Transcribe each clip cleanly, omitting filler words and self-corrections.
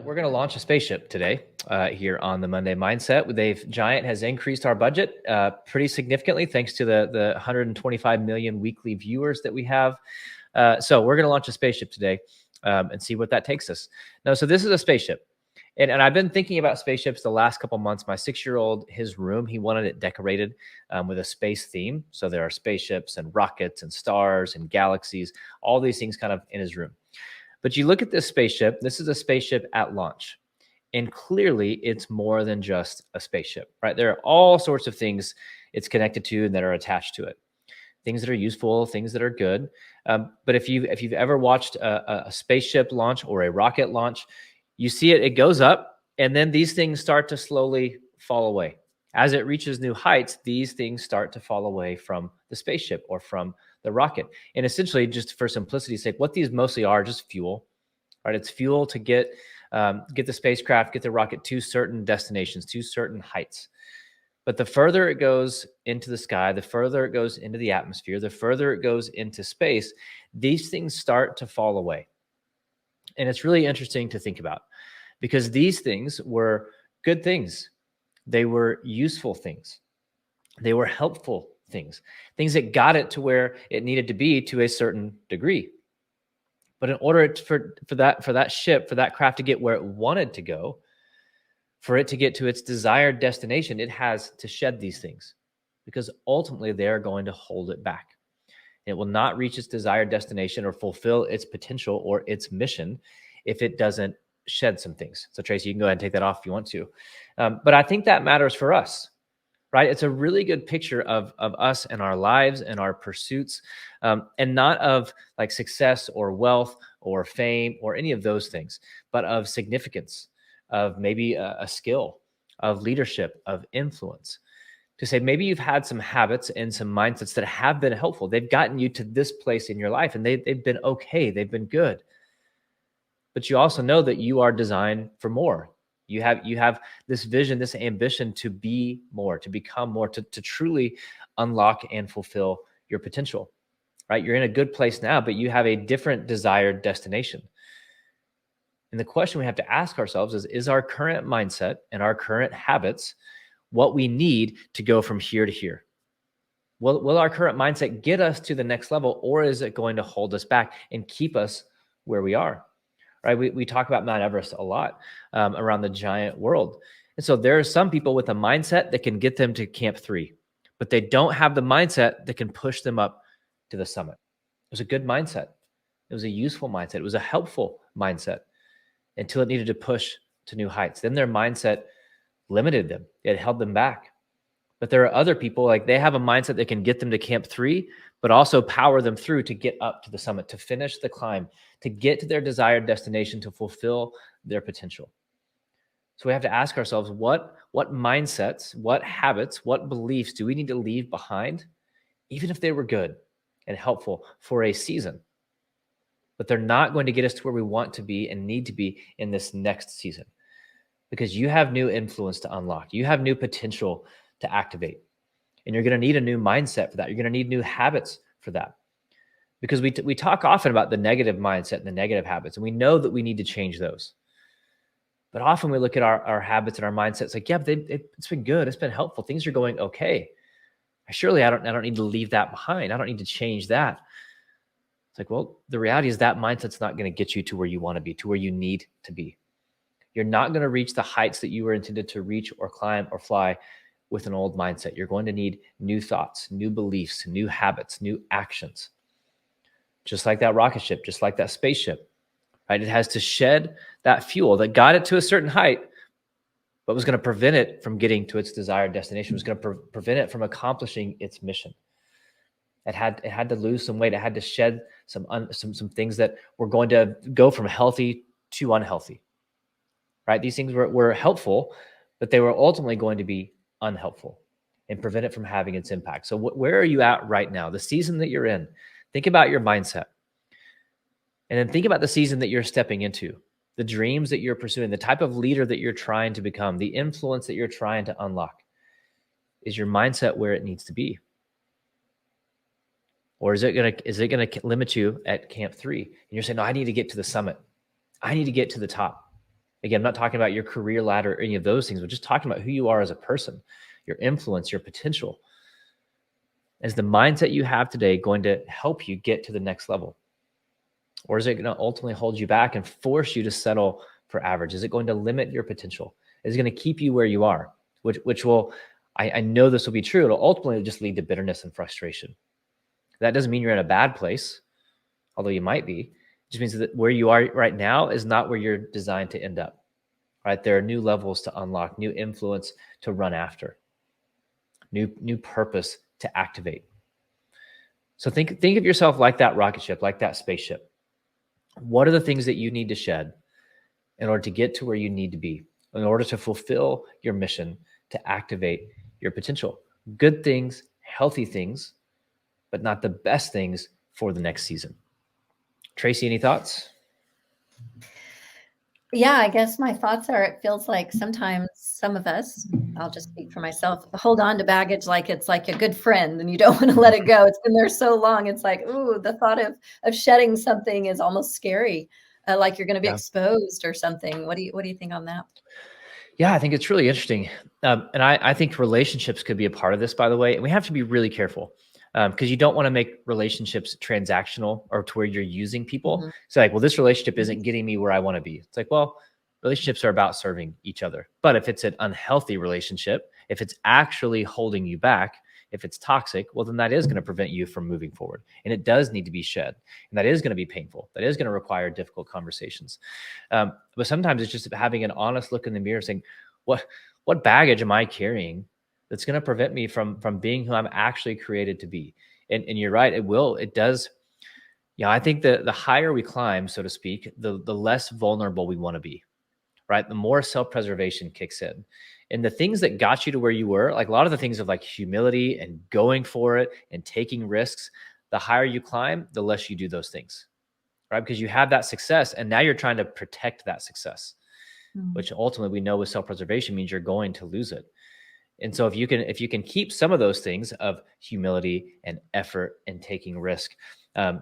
We're going to launch a spaceship today here on the Monday Mindset. Giant has increased our budget pretty significantly thanks to the 125 million weekly viewers that we have. So we're going to launch a spaceship today and see what that takes us. Now, so this is a spaceship. And I've been thinking about spaceships the last couple months. My 6-year-old, his room, he wanted it decorated with a space theme. So there are spaceships and rockets and stars and galaxies, all these things kind of in his room. But you look at this spaceship, this is a spaceship at launch. And clearly it's more than just a spaceship, right? There are all sorts of things it's connected to and that are attached to it. Things that are useful, things that are good. But if you've ever watched a spaceship launch or a rocket launch, you see it goes up and then these things start to slowly fall away. As it reaches new heights, these things start to fall away from the spaceship or from the rocket. And essentially, just for simplicity's sake, what these mostly are just fuel, right? It's fuel to get the spacecraft, get the rocket to certain destinations, to certain heights. But the further it goes into the sky, the further it goes into the atmosphere, the further it goes into space, these things start to fall away. And it's really interesting to think about because these things were good things. They were useful things. They were helpful things that got it to where it needed to be to a certain degree. But in order for that ship, for that craft to get where it wanted to go, for it to get to its desired destination, it has to shed these things because ultimately they're going to hold it back. It will not reach its desired destination or fulfill its potential or its mission if it doesn't shed some things. So Tracy, you can go ahead and take that off if you want to. But I think that matters for us, right? It's a really good picture of us and our lives and our pursuits, and not of like success or wealth or fame or any of those things, but of significance, of maybe a skill, of leadership, of influence. To say maybe you've had some habits and some mindsets that have been helpful. They've gotten you to this place in your life and they've been okay. They've been good. But you also know that you are designed for more. You have this vision, this ambition to be more, to become more, to truly unlock and fulfill your potential, right? You're in a good place now, but you have a different desired destination. And the question we have to ask ourselves is our current mindset and our current habits what we need to go from here to here? Will our current mindset get us to the next level, or is it going to hold us back and keep us where we are? Right? We talk about Mount Everest a lot around the giant world. And so there are some people with a mindset that can get them to Camp 3, but they don't have the mindset that can push them up to the summit. It was a good mindset. It was a useful mindset. It was a helpful mindset until it needed to push to new heights. Then their mindset limited them. It held them back. But there are other people, like they have a mindset that can get them to Camp 3, but also power them through to get up to the summit, to finish the climb, to get to their desired destination, to fulfill their potential. So we have to ask ourselves, what mindsets, what habits, what beliefs do we need to leave behind, even if they were good and helpful for a season? But they're not going to get us to where we want to be and need to be in this next season. Because you have new influence to unlock. You have new potential to activate. And you're going to need a new mindset for that. You're going to need new habits for that. Because we talk often about the negative mindset and the negative habits, and we know that we need to change those. But often we look at our habits and our mindsets like, yeah, but it's been good. It's been helpful. Things are going okay. Surely I don't need to leave that behind. I don't need to change that. It's like, well, the reality is that mindset's not going to get you to where you want to be, to where you need to be. You're not going to reach the heights that you were intended to reach or climb or fly with an old mindset. You're going to need new thoughts, new beliefs, new habits, new actions. Just like that rocket ship, just like that spaceship, right? It has to shed that fuel that got it to a certain height, but was going to prevent it from getting to its desired destination, was going to prevent it from accomplishing its mission. It had to lose some weight. It had to shed some things that were going to go from healthy to unhealthy. Right? These things were helpful, but they were ultimately going to be unhelpful and prevent it from having its impact. So where are you at right now? The season that you're in, think about your mindset. And then think about the season that you're stepping into, the dreams that you're pursuing, the type of leader that you're trying to become, the influence that you're trying to unlock. Is your mindset where it needs to be? Or is it going to limit you at Camp 3? And you're saying, no, I need to get to the summit. I need to get to the top. Again, I'm not talking about your career ladder or any of those things, but just talking about who you are as a person, your influence, your potential. Is the mindset you have today going to help you get to the next level? Or is it going to ultimately hold you back and force you to settle for average? Is it going to limit your potential? Is it going to keep you where you are? Which will, I know this will be true. It'll ultimately just lead to bitterness and frustration. That doesn't mean you're in a bad place, although you might be. It just means that where you are right now is not where you're designed to end up. Right? There are new levels to unlock, new influence to run after, new purpose to activate. So think of yourself like that rocket ship, like that spaceship. What are the things that you need to shed in order to get to where you need to be, in order to fulfill your mission, to activate your potential? Good things, healthy things, but not the best things for the next season. Tracy, any thoughts? Yeah, I guess my thoughts are it feels like sometimes some of us, I'll just speak for myself, hold on to baggage like it's like a good friend and you don't want to let it go. It's been there so long. It's like, ooh, the thought of shedding something is almost scary, like you're going to be Yeah. exposed or something. What do you think on that? Yeah, I think it's really interesting. And I think relationships could be a part of this, by the way. And we have to be really careful because you don't want to make relationships transactional or to where you're using people. Mhm. It's like, well, this relationship Mhm. isn't getting me where I want to be. It's like, well, relationships are about serving each other. But if it's an unhealthy relationship, if it's actually holding you back, if it's toxic, well, then that is going to prevent you from moving forward. And it does need to be shed. And that is going to be painful. That is going to require difficult conversations. But sometimes it's just having an honest look in the mirror saying, what what baggage am I carrying that's going to prevent me from being who I'm actually created to be? And you're right, it does. Yeah, I think the higher we climb, so to speak, the less vulnerable we want to be, right? The more self-preservation kicks in. And the things that got you to where you were, like a lot of the things of like humility and going for it and taking risks, the higher you climb, the less you do those things, right? Because you have that success and now you're trying to protect that success, Mm. which ultimately we know with self-preservation means you're going to lose it. And so if you can keep some of those things of humility and effort and taking risk, um,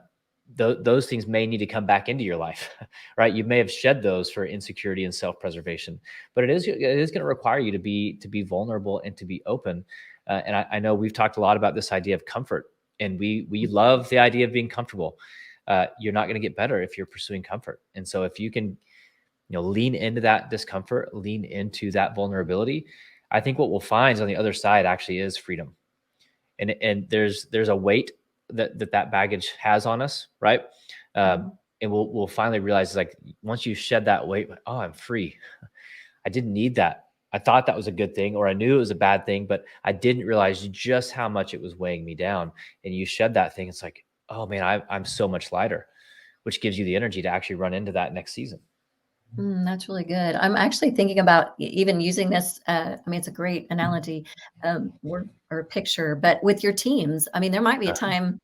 those things may need to come back into your life, right? You may have shed those for insecurity and self-preservation, but it is going to require you to be vulnerable and to be open. And I know we've talked a lot about this idea of comfort, and we love the idea of being comfortable. You're not going to get better if you're pursuing comfort, and so if you can lean into that discomfort, lean into that vulnerability, I think what we'll find on the other side actually is freedom. And there's a weight that baggage has on us, right? um, Mhm. and we'll finally realize it's like once you shed that weight, oh, I'm free. I didn't need that. I thought that was a good thing, or I knew it was a bad thing, but I didn't realize just how much it was weighing me down. And you shed that thing, it's like, oh man, I'm so much lighter, which gives you the energy to actually run into that next season. That's really good. I'm actually thinking about even using this. I mean, it's a great analogy, word or picture, but with your teams. I mean, there might be a Uh-huh. time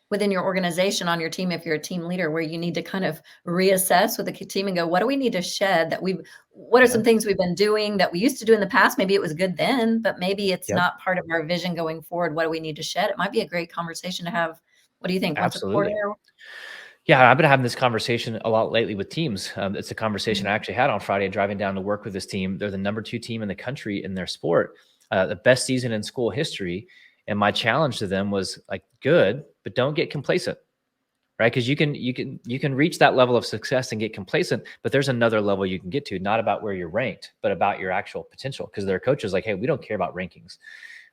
within your organization on your team, if you're a team leader, where you need to kind of reassess with the team and go, what do we need to shed what are some Yep. things we've been doing that we used to do in the past? Maybe it was good then, but maybe it's Yep. not part of our vision going forward. What do we need to shed? It might be a great conversation to have. What do you think? Once a quarter? Absolutely. Yeah, I've been having this conversation a lot lately with teams. It's a conversation I Mhm. actually had on Friday driving down to work with this team. They're the number 2 team in the country in their sport, the best season in school history. And my challenge to them was like, good, but don't get complacent, right? Because you can reach that level of success and get complacent, but there's another level you can get to, not about where you're ranked, but about your actual potential. Because their coach is like, hey, we don't care about rankings.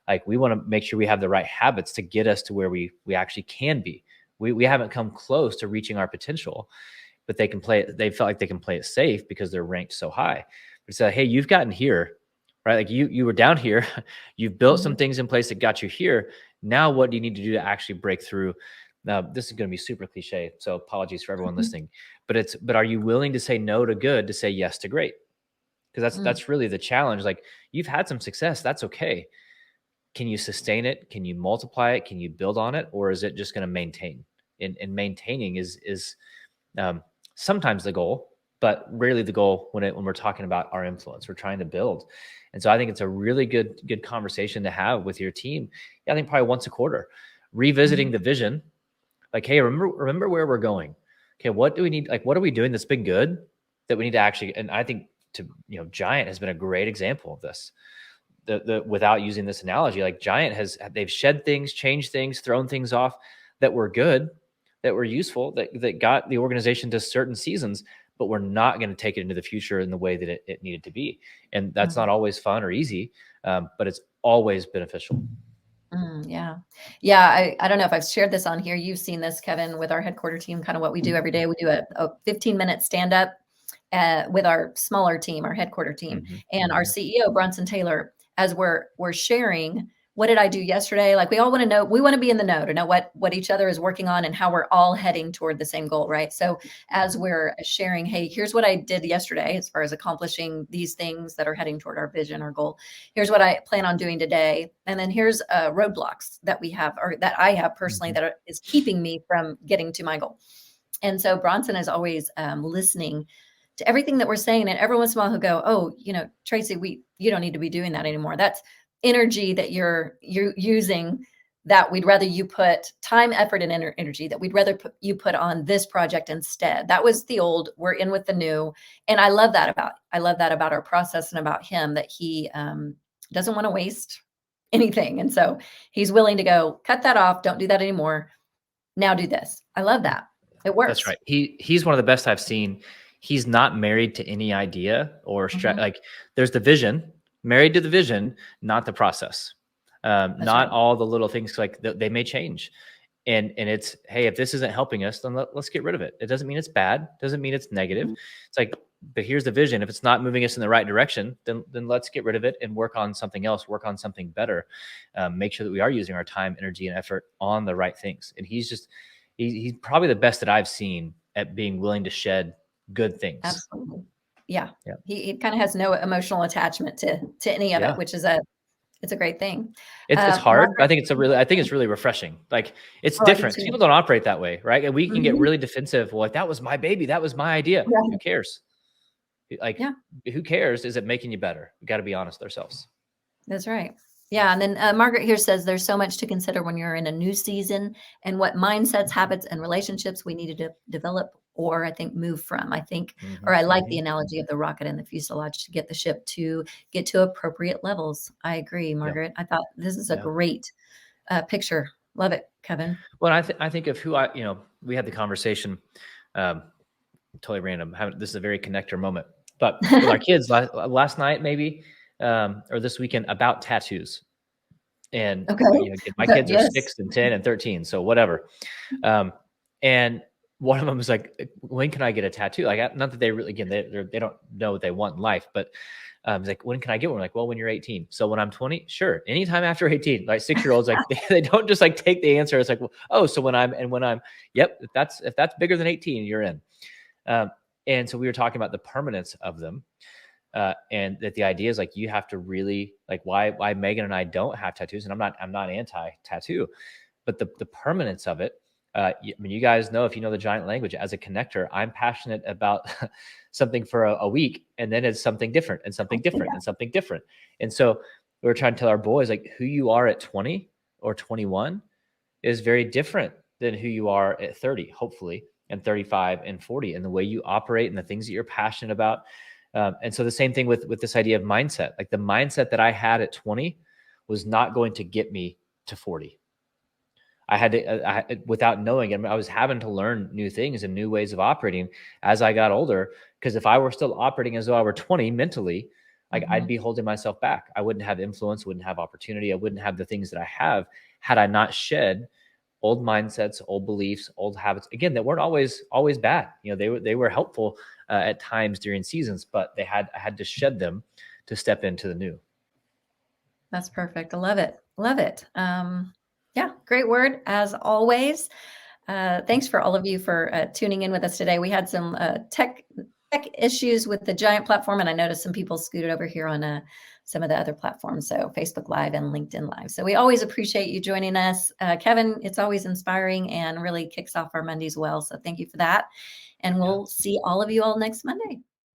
Like we want to make sure we have the right habits to get us to where we actually can be. We haven't come close to reaching our potential, but they can play it. They felt like they can play it safe because they're ranked so high. But it's like, hey, you've gotten here, right? Like you were down here, you've built some Mhm. things in place that got you here. Now, what do you need to do to actually break through? Now, this is going to be super cliche, so apologies for everyone Mhm. listening. But are you willing to say no to good to say yes to great? Because Mm. that's really the challenge. Like you've had some success, that's okay. Can you sustain it? Can you multiply it? Can you build on it? Or is it just going to maintain? And maintaining is um, sometimes the goal, but rarely the goal when we're talking about our influence. We're trying to build. And so I think it's a really good conversation to have with your team. Yeah, I think probably once a quarter, revisiting Mhm. the vision. Like, hey, remember where we're going. Okay, what do we need? Like, what are we doing that's been good that we need to actually? And I think Giant has been a great example of this. Without using this analogy, like Giant they've shed things, changed things, thrown things off that were good, that were useful, that got the organization to certain seasons, but we're not going to take it into the future in the way that it needed to be. And that's not always fun or easy, but it's always beneficial. Yeah. Yeah. I don't know if I've shared this on here. You've seen this, Kevin, with our headquarter team, kind of what we do every day. We do a 15-minute stand up with our smaller team, our headquarter team, and our CEO, Bronson Taylor, as we're sharing, what did I do yesterday? Like, we all want to know, we want to be in the know to know what each other is working on and how we're all heading toward the same goal, right? So as we're sharing, hey, here's what I did yesterday as far as accomplishing these things that are heading toward our vision or goal. Here's what I plan on doing today. And then here's roadblocks that we have, or that I have personally, that is keeping me from getting to my goal. And so Bronson is always listening to everything that we're saying. And every once in a while he'll go, oh, Tracy, you don't need to be doing that anymore. That's energy that you're using, that we'd rather you put time, effort, and energy, that we'd rather you put on this project instead. That was the old, we're in with the new. And I love that about our process and about him, that he doesn't want to waste anything. And so he's willing to go, cut that off. Don't do that anymore. Now do this. I love that. It works. That's right. He's one of the best I've seen. He's not married to any idea or like, there's the vision, married to the vision, not the process. Not right. All the little things, like they may change. And it's, hey, if this isn't helping us, then let's get rid of it. It doesn't mean it's bad. Doesn't mean it's negative. It's like, but here's the vision. If it's not moving us in the right direction, then let's get rid of it and work on something else, work on something better. Make sure that we are using our time, energy, and effort on the right things. And he's probably the best that I've seen at being willing to shed good things. Absolutely. Yeah. He kind of has no emotional attachment to any of it, which is it's a great thing. It's hard. Margaret, I think it's really refreshing. Like, it's different. People don't operate that way, right? And we can get really defensive. Well, like, that was my baby. That was my idea. Yeah. Who cares? Like, who cares? Is it making you better? We got to be honest with ourselves. That's right. Yeah. And then Margaret here says there's so much to consider when you're in a new season, and what mindsets, habits, and relationships we needed to develop, or I think move from. I think, or I like the analogy of the rocket and the fuselage to get the ship to get to appropriate levels. I agree, Margaret. I thought this is a great picture. Love it, Kevin. Well, I think of who we had the conversation, totally random. This is a very connector moment, but with our kids last night, maybe, or this weekend, about tattoos. And my kids are 6 and 10 and 13, so whatever. And one of them was like, when can I get a tattoo? Like, not that they really, again, they don't know what they want in life, but it's like, when can I get one? I'm like, well, when you're 18. So when I'm 20, sure. Anytime after 18, like 6-year-olds, like they don't just like take the answer. It's like, well, oh, so when I'm, yep, if that's bigger than 18, you're in. And so we were talking about the permanence of them. And that the idea is, like, you have to really, like, why Megan and I don't have tattoos, and I'm not anti-tattoo, but the permanence of it. I mean, you guys know, if you know the Giant language, as a connector, I'm passionate about something for a week, and then it's something different and something different and something different. And so we're trying to tell our boys, like, who you are at 20 or 21 is very different than who you are at 30, hopefully, and 35 and 40, and the way you operate and the things that you're passionate about. And so the same thing with this idea of mindset. Like, the mindset that I had at 20 was not going to get me to 40. I had to, without knowing it, I was having to learn new things and new ways of operating as I got older. Because if I were still operating as though I were 20 mentally, like, I'd be holding myself back. I wouldn't have influence, wouldn't have opportunity. I wouldn't have the things that I have had I not shed old mindsets, old beliefs, old habits, again, that weren't always bad. They were helpful at times during seasons, but I had to shed them to step into the new. That's perfect. I love it. Love it. Yeah, great word as always. Thanks for all of you for tuning in with us today. We had some tech issues with the Giant platform, and I noticed some people scooted over here on some of the other platforms, so Facebook Live and LinkedIn Live. So we always appreciate you joining us. Kevin, it's always inspiring and really kicks off our Mondays well, so thank you for that. And we'll see all of you all next Monday.